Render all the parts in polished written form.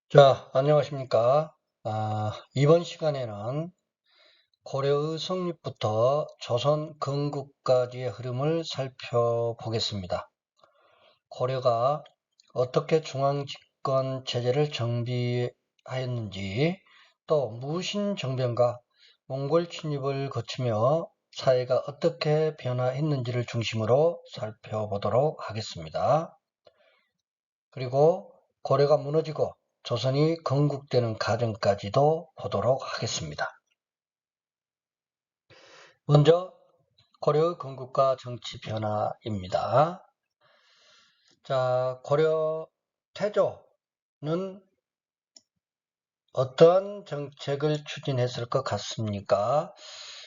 자, 안녕하십니까. 이번 시간에는 고려의 성립부터 조선 건국까지의 흐름을 살펴보겠습니다. 고려가 어떻게 중앙집권 체제를 정비하였는지, 또 무신정변과 몽골 침입을 거치며 사회가 어떻게 변화했는지를 중심으로 살펴보도록 하겠습니다. 그리고 고려가 무너지고 조선이 건국되는 과정까지도 보도록 하겠습니다. 먼저 고려의 건국과 정치 변화입니다. 자, 고려 태조는 어떤 정책을 추진했을 것 같습니까?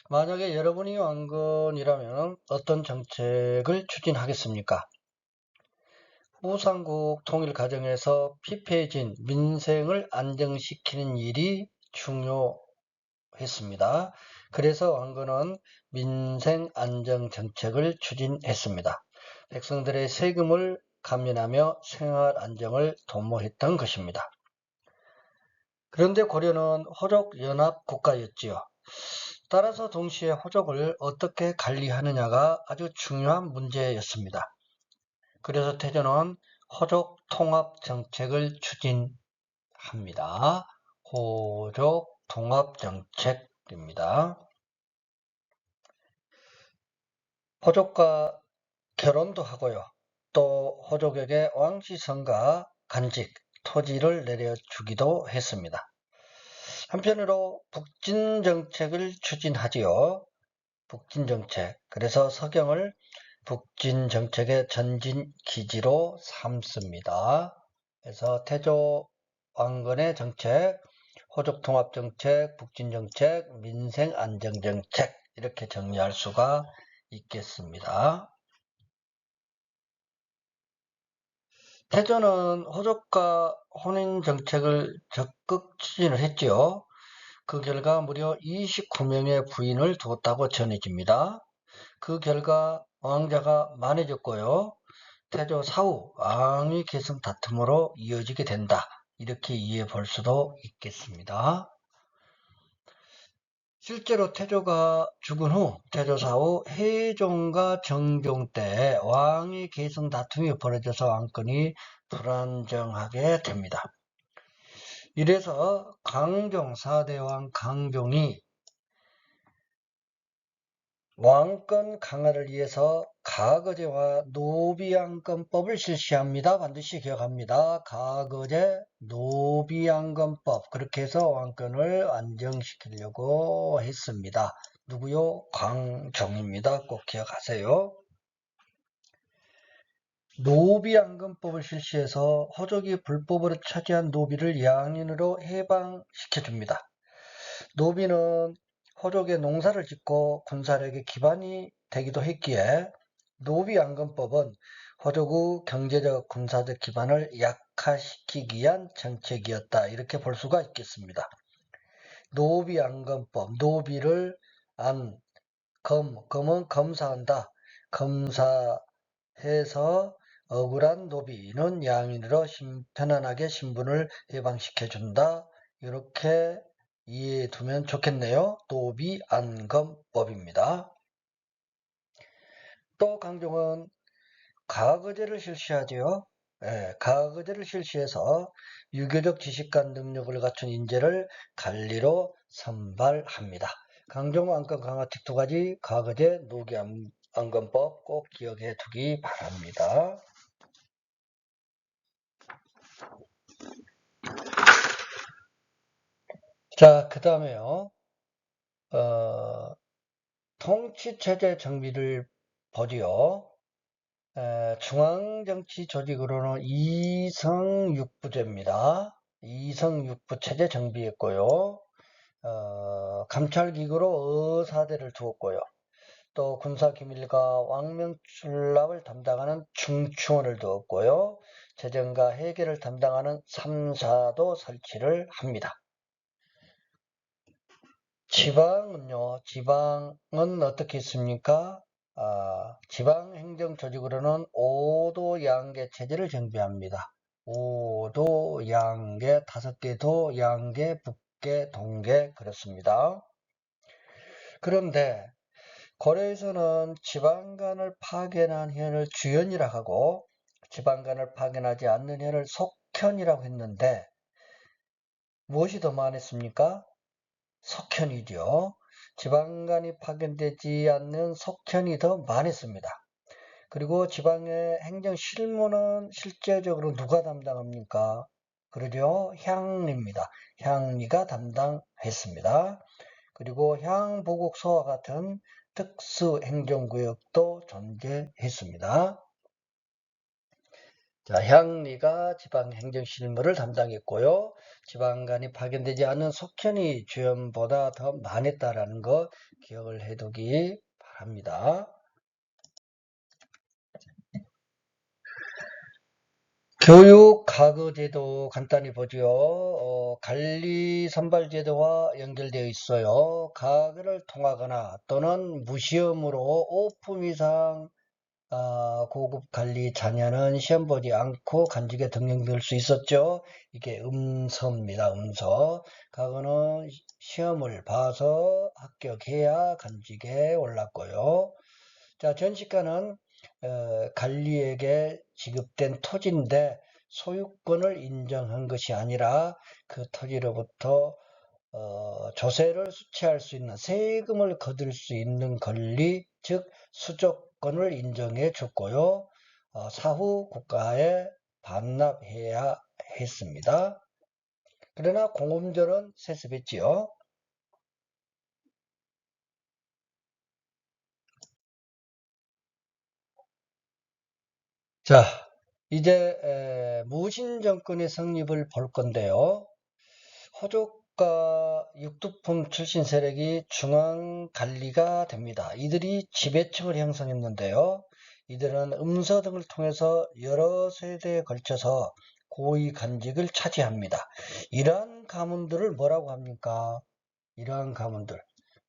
만약에 여러분이 왕건이라면 어떤 정책을 추진하겠습니까? 후삼국 통일 과정에서 피폐해진 민생을 안정시키는 일이 중요했습니다. 그래서 왕건은 민생 안정 정책을 추진했습니다. 백성들의 세금을 감면하며 생활 안정을 도모했던 것입니다. 그런데 고려는 호족 연합 국가였지요. 따라서 동시에 호족을 어떻게 관리하느냐가 아주 중요한 문제였습니다. 그래서 태조는 호족 통합 정책을 추진합니다. 호족 통합 정책입니다. 호족과 결혼도 하고요. 또 호족에게 왕시성과 간직, 토지를 내려주기도 했습니다. 한편으로 북진정책을 추진하지요. 북진정책. 그래서 서경을 북진정책의 전진기지로 삼습니다. 그래서 태조 왕건의 정책, 호족통합정책, 북진정책, 민생안정정책 이렇게 정리할 수가 있겠습니다. 태조는 호족과 혼인정책을 적극 추진을 했지요. 그 결과 무려 29명의 부인을 두었다고 전해집니다. 그 결과 왕자가 많아졌고요. 태조 사후 왕위 계승 다툼으로 이어지게 된다. 이렇게 이해해 볼 수도 있겠습니다. 실제로 태조가 죽은 후 태조 사후 해종과 정종 때 왕위 계승 다툼이 벌어져서 왕권이 불안정하게 됩니다. 이래서 강종 4대왕 강종이 왕권 강화를 위해서 가거제와 노비양권법을 실시합니다. 반드시 기억합니다. 가거제, 노비양권법 그렇게 해서 왕권을 안정시키려고 했습니다. 누구요? 광종입니다. 꼭 기억하세요. 노비양권법을 실시해서 호족이 불법으로 차지한 노비를 양인으로 해방시켜줍니다. 노비는 호족의 농사를 짓고 군사력의 기반이 되기도 했기에 노비양건법은 호족의 경제적 군사적 기반을 약화시키기 위한 정책이었다. 이렇게 볼 수가 있겠습니다. 노비양건법, 노비를 검은 검사한다. 검사해서 억울한 노비는 양인으로 편안하게 신분을 해방시켜준다. 이렇게 이해해 두면 좋겠네요. 노비안검법입니다. 또 강종은 가거제를 실시하지요. 가거제를 실시해서 유교적 지식과 능력을 갖춘 인재를 관리로 선발합니다. 강종 왕권 강화책 2가지, 가거제, 노비안검법 꼭 기억해 두기 바랍니다. 자, 그 다음에요. 통치체제 정비를 보지요. 중앙정치 조직으로는 이성육부제입니다. 이성육부 체제 정비했고요. 감찰기구로 의사대를 두었고요. 또 군사기밀과 왕명출납을 담당하는 중추원을 두었고요. 재정과 회계를 담당하는 3사도 설치를 합니다. 지방은요, 지방은 어떻게 있습니까? 지방행정조직으로는 5도 양계 체제를 정비합니다. 오도, 양계, 5개도, 양계, 북계, 동계, 그렇습니다. 그런데 고려에서는 지방간을 파견한 현을 주현이라 하고 지방간을 파견하지 않는 현을 속현이라고 했는데 무엇이 더 많았습니까? 속현이죠. 지방간이 파견되지 않는 속현이 더 많았습니다. 그리고 지방의 행정 실무는 실제적으로 누가 담당합니까? 그러죠. 향리입니다. 향리가 담당했습니다. 그리고 향보국소와 같은 특수행정구역도 존재했습니다. 자, 향리가 지방행정실무를 담당했고요. 지방간이 파견되지 않은 속현이 주연보다 더 많았다라는 거 기억을 해두기 바랍니다. 교육 가거제도 간단히 보죠. 관리 선발제도와 연결되어 있어요. 가거를 통하거나 또는 무시험으로 5품 이상 고급 관리 자녀는 시험 보지 않고 간직에 등록될 수 있었죠. 이게 음서입니다. 음서. 과거는 시험을 봐서 합격해야 간직에 올랐고요. 자, 전시가는 관리에게 지급된 토지인데 소유권을 인정한 것이 아니라 그 토지로부터 조세를 수취할 수 있는 세금을 거둘 수 있는 권리, 즉 수조권을 인정해 줬고요. 사후 국가에 반납해야 했습니다. 그러나 공음절은 세습했지요. 자, 이제 무신정권의 성립을 볼 건데요. 호족과 육두품 출신 세력이 중앙관리가 됩니다. 이들이 지배층을 형성했는데요. 이들은 음서 등을 통해서 여러 세대에 걸쳐서 고위 간직을 차지합니다. 이러한 가문들을 뭐라고 합니까? 이러한 가문들.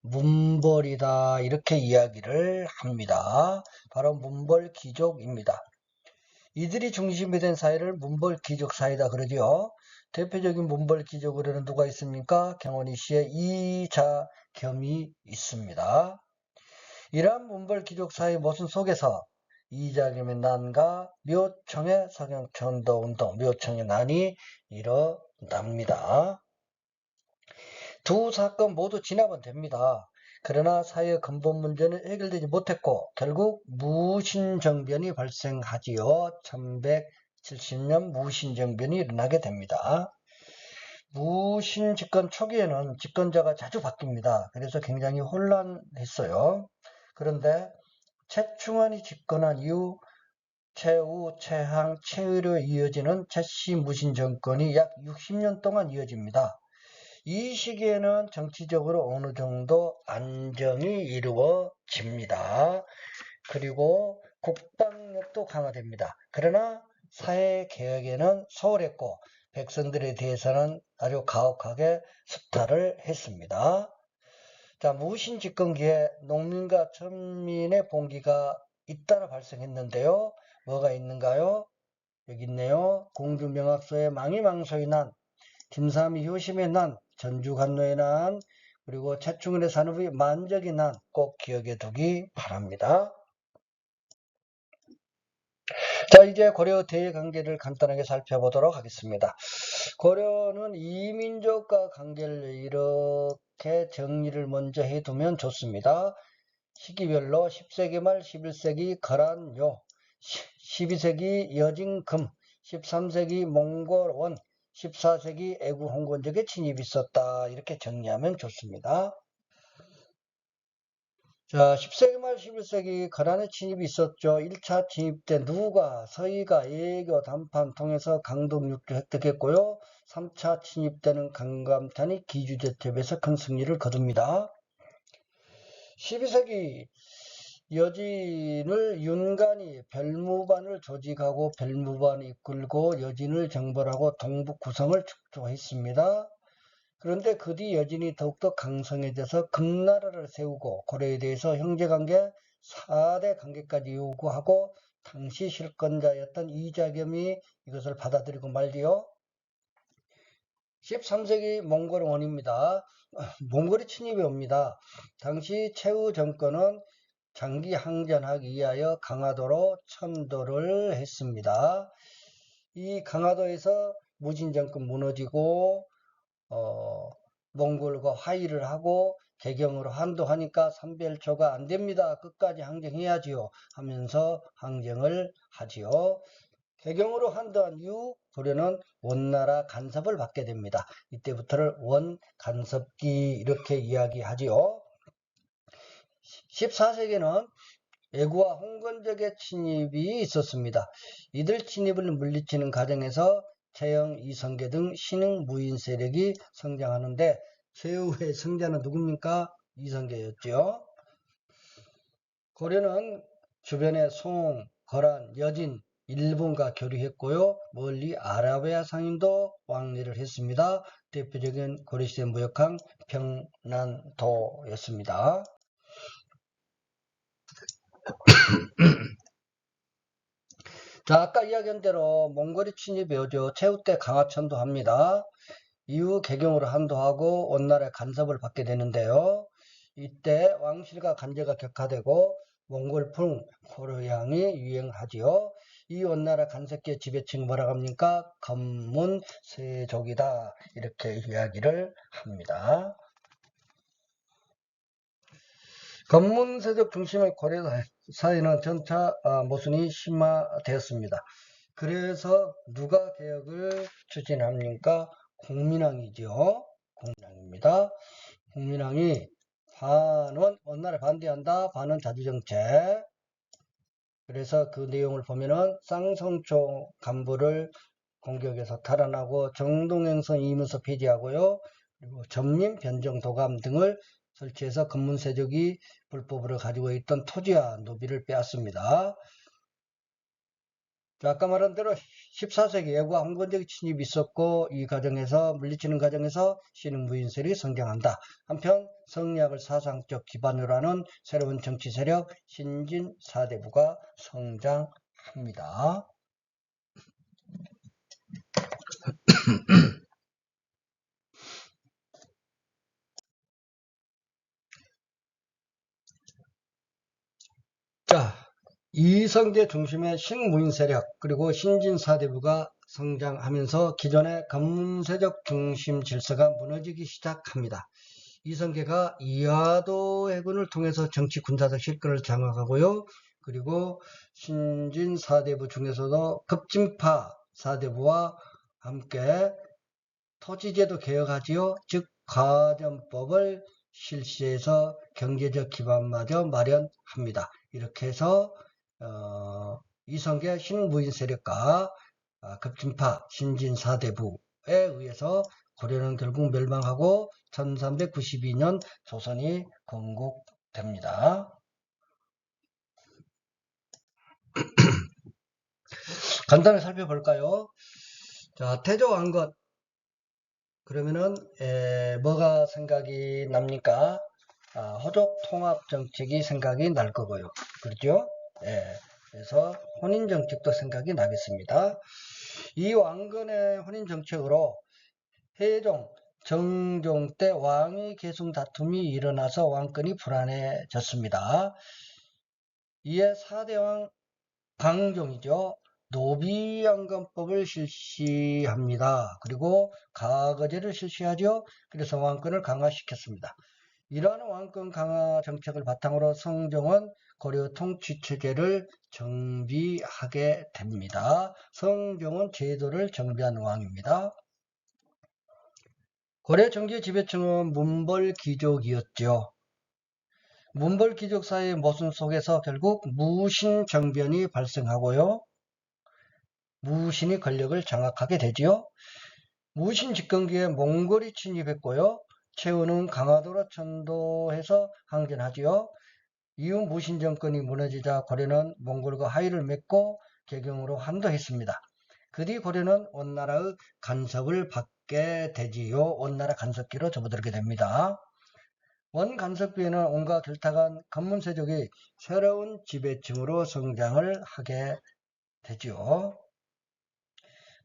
문벌이다 이렇게 이야기를 합니다. 바로 문벌귀족입니다. 이들이 중심이 된 사회를 문벌귀족 사회다 그러죠. 대표적인 문벌귀족으로는 누가 있습니까? 경원이 씨의 이자겸이 있습니다. 이러한 문벌귀족 사회 모순 속에서 이자겸의 난과 묘청의 서경천도운동, 묘청의 난이 일어납니다. 두 사건 모두 진압은 됩니다. 그러나 사회의 근본 문제는 해결되지 못했고 결국 무신정변이 발생하지요. 1170년 무신정변이 일어나게 됩니다. 무신집권 초기에는 집권자가 자주 바뀝니다. 그래서 굉장히 혼란했어요. 그런데 최충원이 집권한 이후 최우, 최항, 최의로 이어지는 최씨 무신정권이 약 60년 동안 이어집니다. 이 시기에는 정치적으로 어느 정도 안정이 이루어집니다. 그리고 국방력도 강화됩니다. 그러나 사회개혁에는 소홀했고 백성들에 대해서는 아주 가혹하게 수탈을 했습니다. 자, 무신 집권기에 농민과 천민의 봉기가 잇따라 발생했는데요. 뭐가 있는가요? 여기 있네요. 공주명학소의 망이망소의 난, 김삼이 효심의 난, 전주간노의 난, 그리고 최충원의 산업의 만적의 난 꼭 기억해 두기 바랍니다. 자, 이제 고려 대의 관계를 간단하게 살펴보도록 하겠습니다. 고려는 이민족과 관계를 이렇게 정리를 먼저 해두면 좋습니다. 시기별로 10세기 말 11세기 거란요, 12세기 여진금, 13세기 몽골원, 14세기 애구 홍건적의 침입이 있었다. 이렇게 정리하면 좋습니다. 자, 10세기 말 11세기 거란의 침입이 있었죠. 1차 침입 때 누가 서희가 애교 단판 통해서 강동 육주 획득했고요. 3차 침입 때는 강감탄이 기주제첩에서 큰 승리를 거둡니다. 12세기 여진을 윤간이 별무반을 조직하고 별무반을 이끌고 여진을 정벌하고 동북 구성을 축조했습니다. 그런데 그 뒤 여진이 더욱더 강성해져서 금나라를 세우고 고려에 대해서 형제관계 4대 관계까지 요구하고 당시 실권자였던 이자겸이 이것을 받아들이고 말지요. 13세기 몽골 원입니다. 몽골이 침입해 옵니다. 당시 최후 정권은 장기 항전하기 위하여 강화도로 천도를 했습니다. 이 강화도에서 무진정권 무너지고 몽골과 화의를 하고 개경으로 한도하니까 삼별초가 안됩니다. 끝까지 항쟁해야지요 하면서 항쟁을 하지요. 개경으로 한도한 이후 고려는 원나라 간섭을 받게 됩니다. 이때부터를 원간섭기 이렇게 이야기하지요. 14세기에는 애구와 홍건적의 침입이 있었습니다. 이들 침입을 물리치는 과정에서 최영, 이성계 등 신흥 무인 세력이 성장하는데 최후의 성자는 누굽니까? 이성계였죠. 고려는 주변에 송, 거란, 여진, 일본과 교류했고요. 멀리 아라비아 상인도 왕래를 했습니다. 대표적인 고려시대 무역항 평난도였습니다. 자, 아까 이야기한 대로 몽골이 침입해 오죠. 최후 때 강화천도 합니다. 이후 개경으로 한도하고 원나라의 간섭을 받게 되는데요. 이때 왕실과 관계가 격화되고 몽골풍 고려향이 유행하지요. 이 원나라 간섭기의 지배층 뭐라고 합니까? 검문세족이다 이렇게 이야기를 합니다. 검문세족 중심의 고려 사회는 점차 모순이 심화되었습니다. 그래서 누가 개혁을 추진합니까? 공민왕이죠. 공민왕입니다. 공민왕이 반은 원나라에 반대한다, 반은 자주정책. 그래서 그 내용을 보면은 쌍성총 간부를 공격에서 탈환하고 정동행성 이문서 폐지하고요. 그리고 전민 변정 도감 등을 설치해서 검문세족이 불법으로 가지고 있던 토지와 노비를 빼앗습니다. 아까 말한 대로 14세기 애구와 홍건적인 침입이 있었고 이 과정에서 물리치는 과정에서 신흥 무인세력이 성장한다. 한편 성리학을 사상적 기반으로 하는 새로운 정치 세력 신진 사대부가 성장합니다. 자, 이성계 중심의 신무인 세력 그리고 신진 사대부가 성장하면서 기존의 검문세적 중심 질서가 무너지기 시작합니다. 이성계가 이하도 해군을 통해서 정치 군사적 실권을 장악하고요. 그리고 신진 사대부 중에서도 급진파 사대부와 함께 토지제도 개혁하지요. 즉 가전법을 실시해서 경제적 기반마저 마련합니다. 이렇게 해서 이성계 신무인 세력과 급진파 신진 사대부에 의해서 고려는 결국 멸망하고 1392년 조선이 건국됩니다. 간단히 살펴볼까요? 자, 태조왕건 그러면은 뭐가 생각이 납니까? 호족 통합 정책이 생각이 날 거고요. 그렇죠? 그래서 혼인 정책도 생각이 나겠습니다. 이 왕건의 혼인 정책으로 해종, 정종 때 왕위 계승 다툼이 일어나서 왕권이 불안해졌습니다. 이에 4대왕 강종이죠. 노비양간법을 실시합니다. 그리고 가거제를 실시하죠. 그래서 왕권을 강화시켰습니다. 이러한 왕권 강화 정책을 바탕으로 성종은 고려 통치체제를 정비하게 됩니다. 성종은 제도를 정비한 왕입니다. 고려 정기의 지배층은 문벌귀족이었죠. 문벌귀족 사회의 모순 속에서 결국 무신정변이 발생하고요. 무신이 권력을 장악하게 되지요. 무신 집권기에 몽골이 침입했고요. 최후는 강화도로 천도해서 항전하지요. 이후 무신 정권이 무너지자 고려는 몽골과 화의를 맺고 개경으로 한도했습니다. 그 뒤 고려는 원나라의 간섭을 받게 되지요. 원나라 간섭기로 접어들게 됩니다. 원간섭기에는 온갖 결탁한 관문세족이 새로운 지배층으로 성장을 하게 되죠.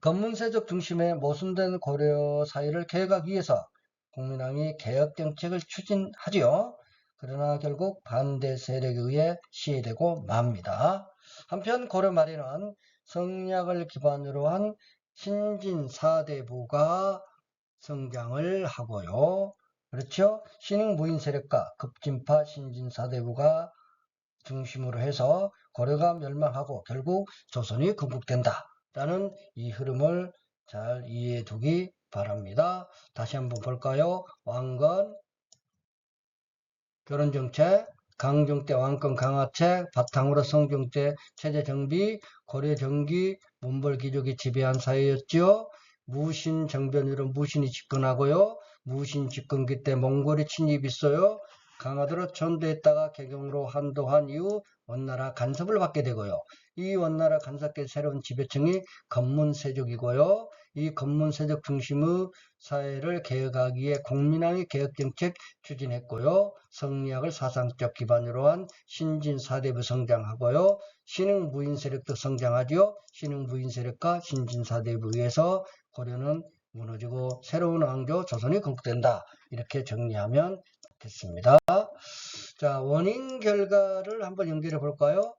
관문세족 중심의 모순된 고려 사회를 개혁하기 위해서 국민당이 개혁정책을 추진하지요. 그러나 결국 반대 세력에 의해 시해되고 맙니다. 한편 고려 말에는 성리학을 기반으로 한 신진4대부가 성장을 하고요. 그렇죠? 신흥무인 세력과 급진파 신진4대부가 중심으로 해서 고려가 멸망하고 결국 조선이 건국된다 라는 이 흐름을 잘 이해해 두기 바랍니다. 다시 한번 볼까요? 왕건, 결혼정책, 강종 때 왕권 강화책, 바탕으로 성종 때 체제 정비, 고려 정기, 문벌귀족이 지배한 사회였죠. 무신 정변으로 무신이 집권하고요. 무신 집권기 때 몽골이 침입이 있어요. 강화도로 전도했다가 개경으로 한도한 이후 원나라 간섭을 받게 되고요. 이 원나라 간섭계 새로운 지배층이 건문세족이고요. 이 건문세족 중심의 사회를 개혁하기 위해 국민왕이 개혁정책 추진했고요. 성리학을 사상적 기반으로 한 신진4대부 성장하고요. 신흥무인 세력도 성장하죠. 신흥무인 세력과 신진4대부에 의해서 고려는 무너지고 새로운 왕조 조선이 건국된다. 이렇게 정리하면 됐습니다. 자, 원인 결과를 한번 연결해 볼까요?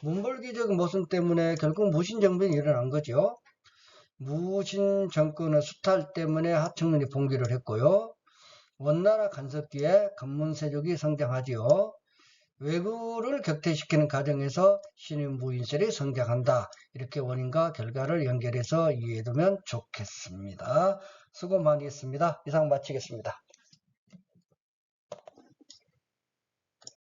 문벌귀족 모순 때문에 결국 무신정변이 일어난 거죠. 무신 정권의 수탈 때문에 하청론이 봉기를 했고요. 원나라 간섭기에 관문세족이 성장하지요. 왜구를 격퇴시키는 과정에서 신흥무인세력이 성장한다. 이렇게 원인과 결과를 연결해서 이해해두면 좋겠습니다. 수고 많이 했습니다. 이상 마치겠습니다.